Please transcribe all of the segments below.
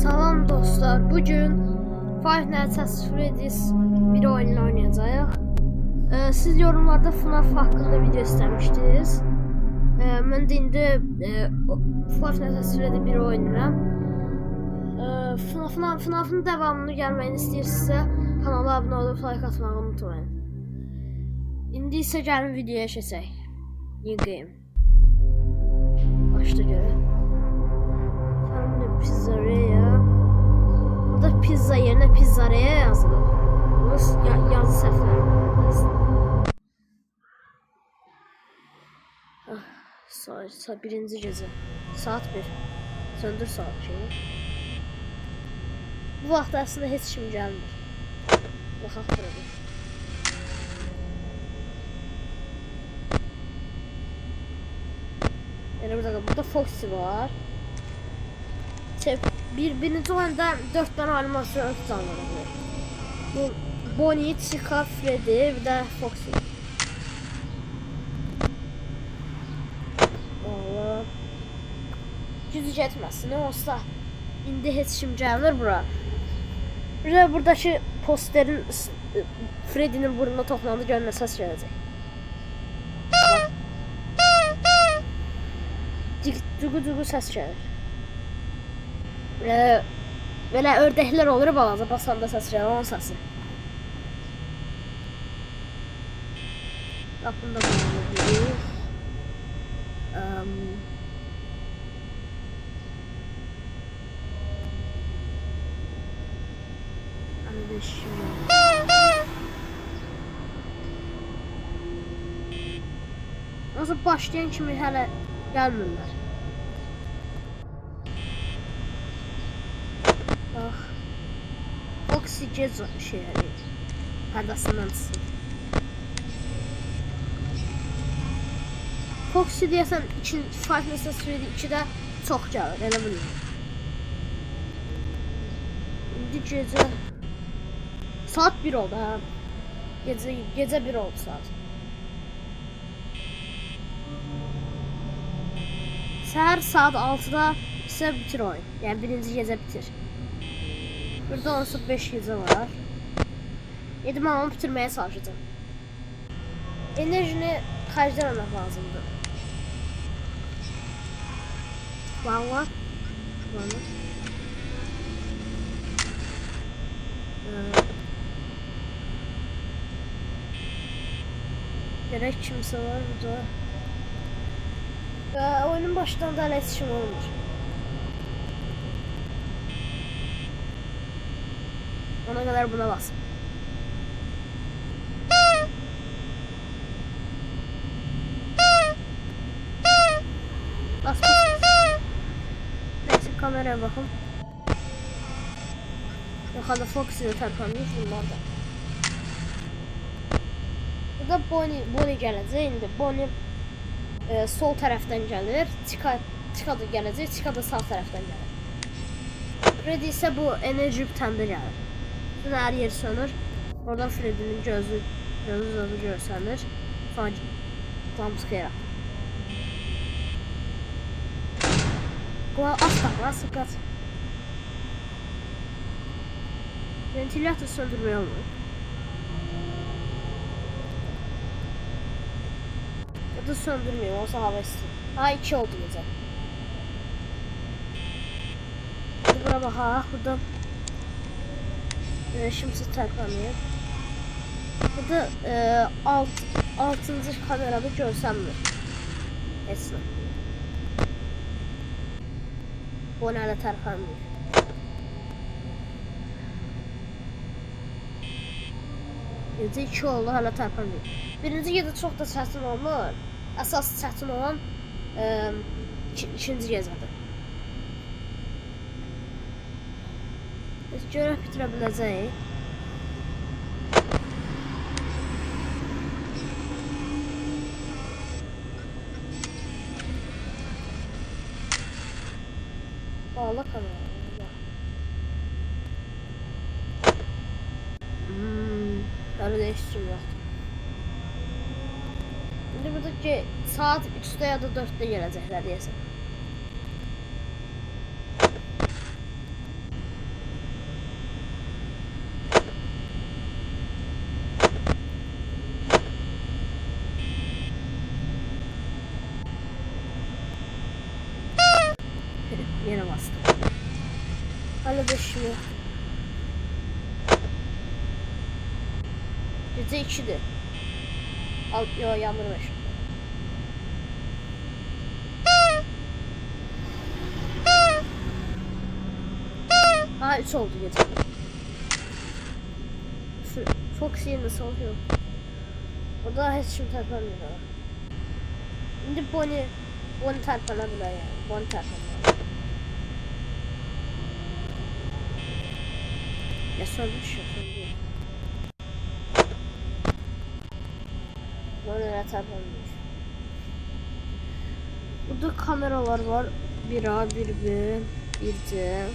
Salam dostlar, bugün Five Nights at Freddy's bir oyununu oynayacağıq. Siz yorumlarda FNAF haqqında video istəmişdiniz. Mən də indi Five Nights at Freddy bir oynayıram. FNAF'ın devamını gəlməyini istəyirsinizsə kanala abunə olub like atmağı unutmayın. İndi isə gəlin videoya keçək. New game. Başda görə. Pizzeria. Burada pizza yerine pizzeria yazılır. Bu yazı səhvləri. Saat birinci gecə. Saat 1. Söndür saat şeyi. Bu vaxt əslində heç kim gəlmir. Baxaq burada. Yəni burada Foxy var. Birinci oyunda 4 tane animasyon tutanlar. Bu Bonnie, Chica, Freddy, bir de Foxy. Allah. Gücü getməsin, ne olsa indi heç kim gəlmir bura. Bir de buradaki posterin Freddy'nin burnuna toplandı, görünə səs gələcək. Cugu səs gəlir. Böyle ördəklər olur balaca basanda səs gəlir, onun səsi. Qapını da bulunabilir. Nasıl başlayan kimi hələ gəlmirlər. Foxy Jazz şeyleri perdasından çıksın. Foxy deyəsən Five Nights at Freddy 2'də çox gəlir, elə bilmirəm. İndi gecə saat 1 oldu ha. Gecə 1 oldu saat. Səhər saat 6'da isə bitir oyun. Yəni birinci gecə bitir. Burada onsuz 5 gecə var. 7 mamamı bitirməyə çalışacağım. Enerjini xərcləməmək lazımdır. Valla. Gerek kimsə var burada. Oyunun başından da iletişim olmur. Ona kadar buna bas. Bas. Neyse kameraya bakın. Yukarıda Foxy'de tərpənmiş bunlar da. Burada Bonnie gələcək. İndi Bonnie sol tərəfdən gəlir. Chica da gələcək. Chica da sağ tərəfdən gəlir. Freddy isə bu enerji bitəndə gəlir. Bütün her yer sönür. Oradan Freddy'nin gözü görsənir. Sonra lamps yaratır. Az kaç. Ventilatör söndürmeye olmuyor. Ya da söndürmüyor, olsa hava istiyor. Ha 2 oldu gece. Buraya bak ha, buradan şimsiz tərpənir. Burada 6-cı kamerada görsənmir. Heç nə. Bu nələ tərpənmir. Gecə 2 oldu, hələ tərpənmir. Birinci gecə çox da çətin olmur. Əsas çətin olan ikinci gecədir. Biz görək bitirə biləcəyik. Bağla kamerayı. Hələ değiştirim yoxdur. İndi buradakı saat 3'də ya da 4'də gələcəklər deyəsən. Yine bastım. Hala da işim yok. Gece 2'dir. Yo, yağmur var. Ha 3 oldu gece. Fox yerine salıyor. O da hiç kim terpemiyor. Şimdi Bonnie terpenebilir yani. Bonnie terpenebilir. Ya söndü düşüyor, söndü. Bonnie'ne terpemiyor. Burada kameralar var. 1A, 1B, 1C.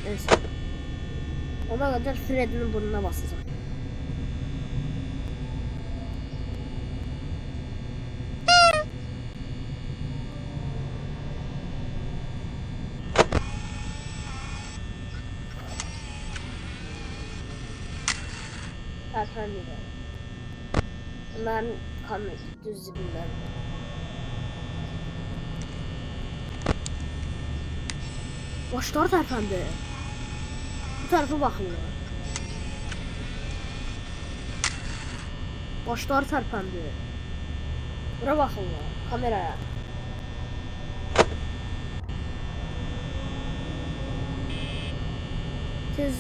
Neyse. Ona kadar Fred'in burnuna basacağım. Terpen bir. Bunların kanı düz dibinden. Başlar terpendi. Bu tarafa bakmıyor. Başlar terpendi. Bura bakmıyor. Kameraya. Tez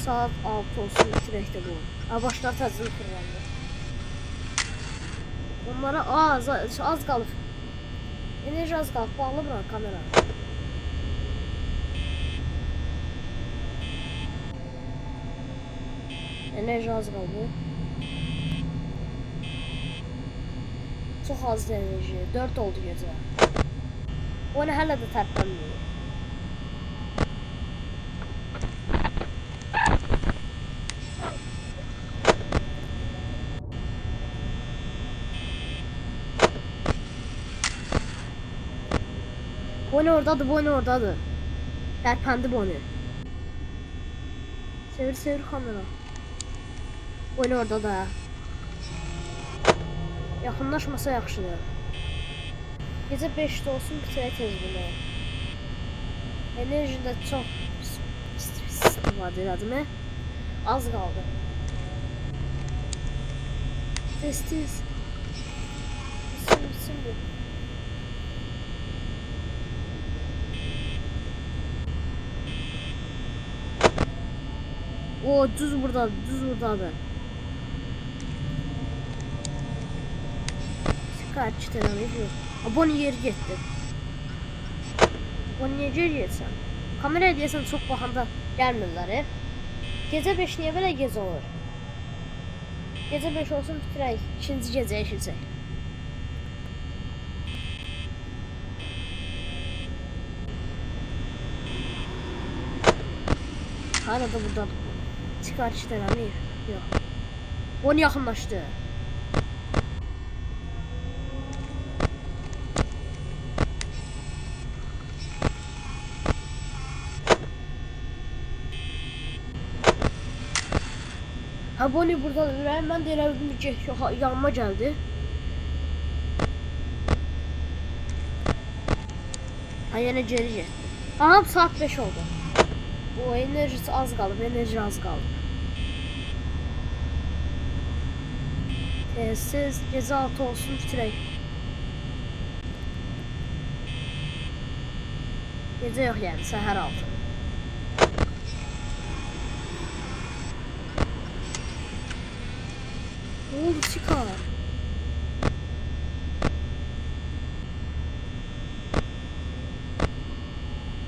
saat 6 olsun bitirəkdə bu. Başlar təzim fırlandı. Onlara az qalıb. Enerji az qalıb. Bağlı bura kamera. Enerji az qaldı. Çox az enerji. 4 oldu gecə. O nə hələ də tərpənmir. Bonnie oradadır, Bonnie oradadır. Tərpəndi Bonnie. Sevir kamera. Bonnie orada da. Yaxınlaşmasa yaxşıdır. Gecə 5'də olsun bitirək tez bunu. Enerji də çox istifadə elədim. Az qaldı. Tez. Bitsin bu. O düz buradadır. Kaç tane yok. Bonnie yeri getdi. Bonnie geri getsən. Kameraya deyəsən çox baxanda gəlmirlər. Gecə 5 niyə belə gecə olur? Gecə 5 olsun bitirək. İkinci gecəyə keçək. Hala da burada. Çıkar işte Ramir. Yok. Bonnie yaxınlaşdı. Ha Bonnie burada ürəyim. Mən də elə bildim ki yanıma gəldi. Ha yenə geri getdi. Aha saat 5 oldu. O enerjisi az qalıb, enerji az qalıb. Siz gecə 6 olsun bitirək. Gecə yox yəni, səhər 6. Ne oldu çıkar?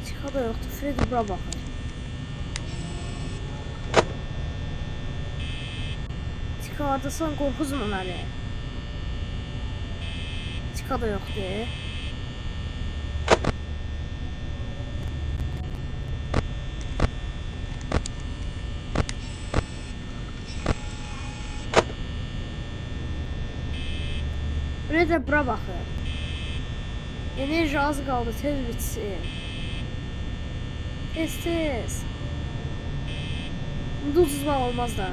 Çıkar da yoktu, Freddy bura bakar. Çıkardısan korkuzma beni. Çıkar da yoktu. Freddy bura bakır. Enerji az kaldı, tez bitsin. Tez. Duzuzma olmaz da.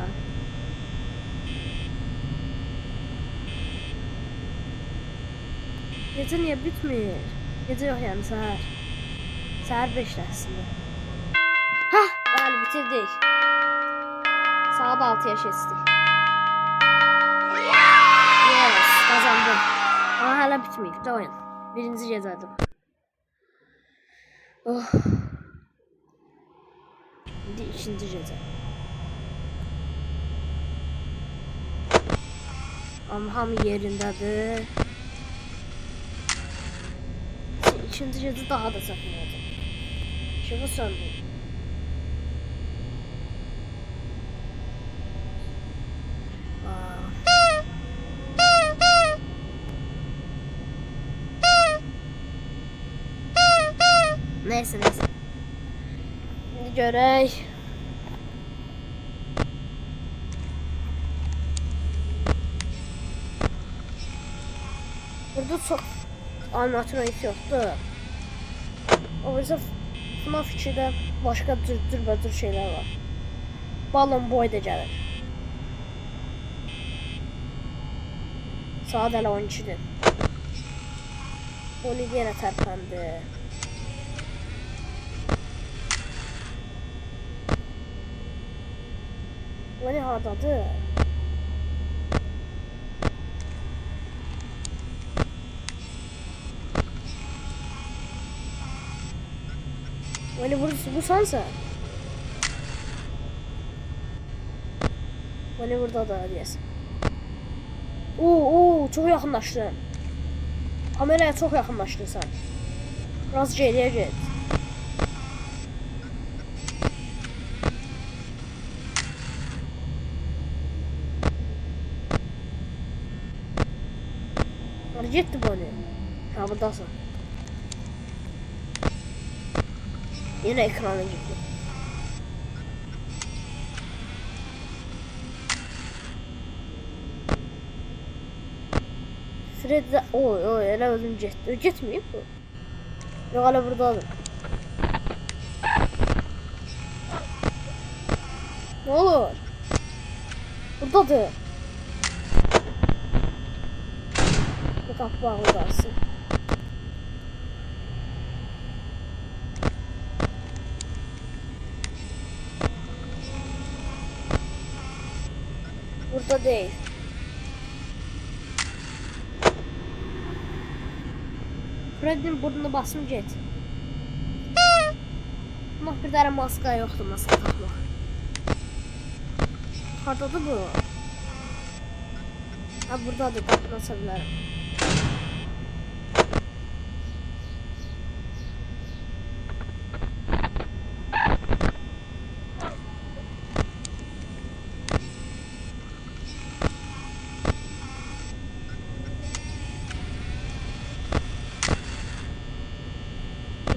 Gece niye bitmiyor? Gece yok yani səhər. Səhər 5'də aslında. Hah, bəli bitirdik. Saat 6'ya keçdik. Yes, kazandım. Ama hala bitmeyip de oyun. Birinci gecədir. Oh. Şimdi ikinci gecə. Ama hamı yerindədir. İkinci gecə daha da çəkməyəcəm. İşığı söndür. Neyse. Şimdi görək. Burada çok animatronik yoktu. O yüzden FNAF 2'de başka cürbəcür şeyler var. Balon boy da gəlir. Saat hələ 12'dir. Onu yenə tərpəndi. Bu ne hardadır? Böyle burası bu sansa. Böyle burada da diyesin. Oo çok yakınlaştın. Kameraya çok yakınlaştın sen. Biraz geriye git. Gitti bu ne? Ha buradasın. Yine ekrana gitti. Fred'de oy elə özüm getdi. Getməyib bu. Yox hələ burdadır. Ne olur? Buradadır. Bu qapı bağlı qalsın. Burada değil. Fred'in burnunu basım get. Ama bir tane maska yoktu, maska takmak. Hardadır bu? Ha buradadır, qapını aça bilərəm.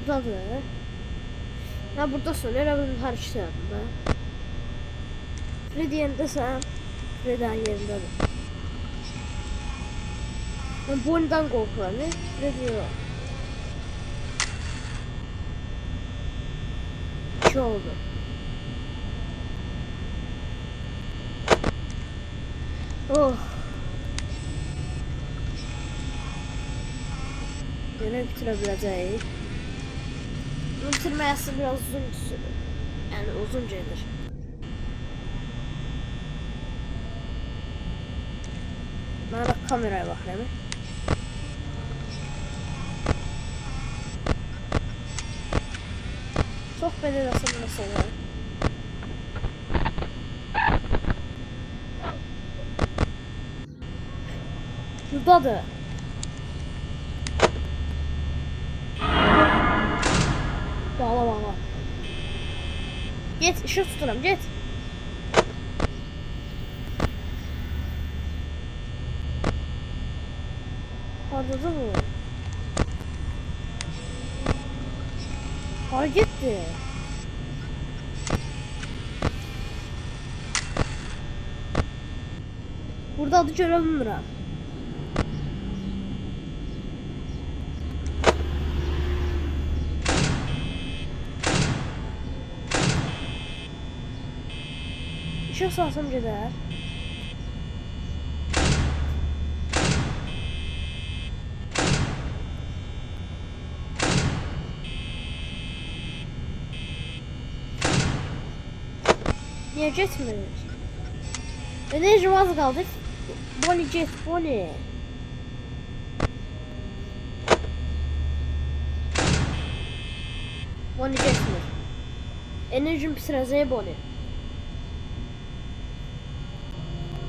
Buradadır. Ha buradasın, elə bunun hər ikisi yanında. Fred yerindəsən, Fred'in yerindədir. Ben bu oyundan korkuyorum, ne? Fred yok. İki oldu. Oh. Yine bitirebileceğiz. Bitirmeyesi biraz uzun sürür. Yani uzuncadır. Ben de kameraya bakayım. Çok bedel asılması var. Buradadır. Bağla. Git, ışık tuturam, git. Hardadır bu? Hara gitti? Burada adı görə bilmirəm. İşıq salsam gedər. Niye getmir? Enerjim az qaldı. Bonnie get, Bonnie. Bonnie getmir. Enerjim pisirəcək Bonnie.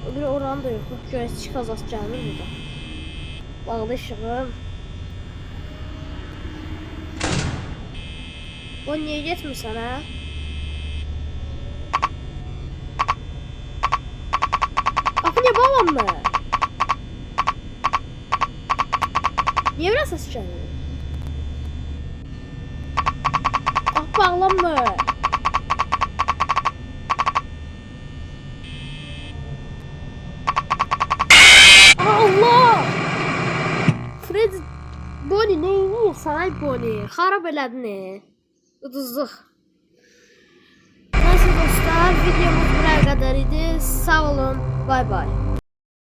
O bir oran da yox. Görəsi çıxazası gəlir burada. Bağlı işığım. Bonnie niyə getmirsən hə? Qapı niyə bağlanmır? Niyə biraz səs gəlir? Qapı bağlanmır. Allah! Fred, Bonnie neyniyirsən ay Bonnie? Xarab elədin ne? Uduzluq. Neyse dostlar, videomuz buraya kadar idi. Sağ olun, bay bay.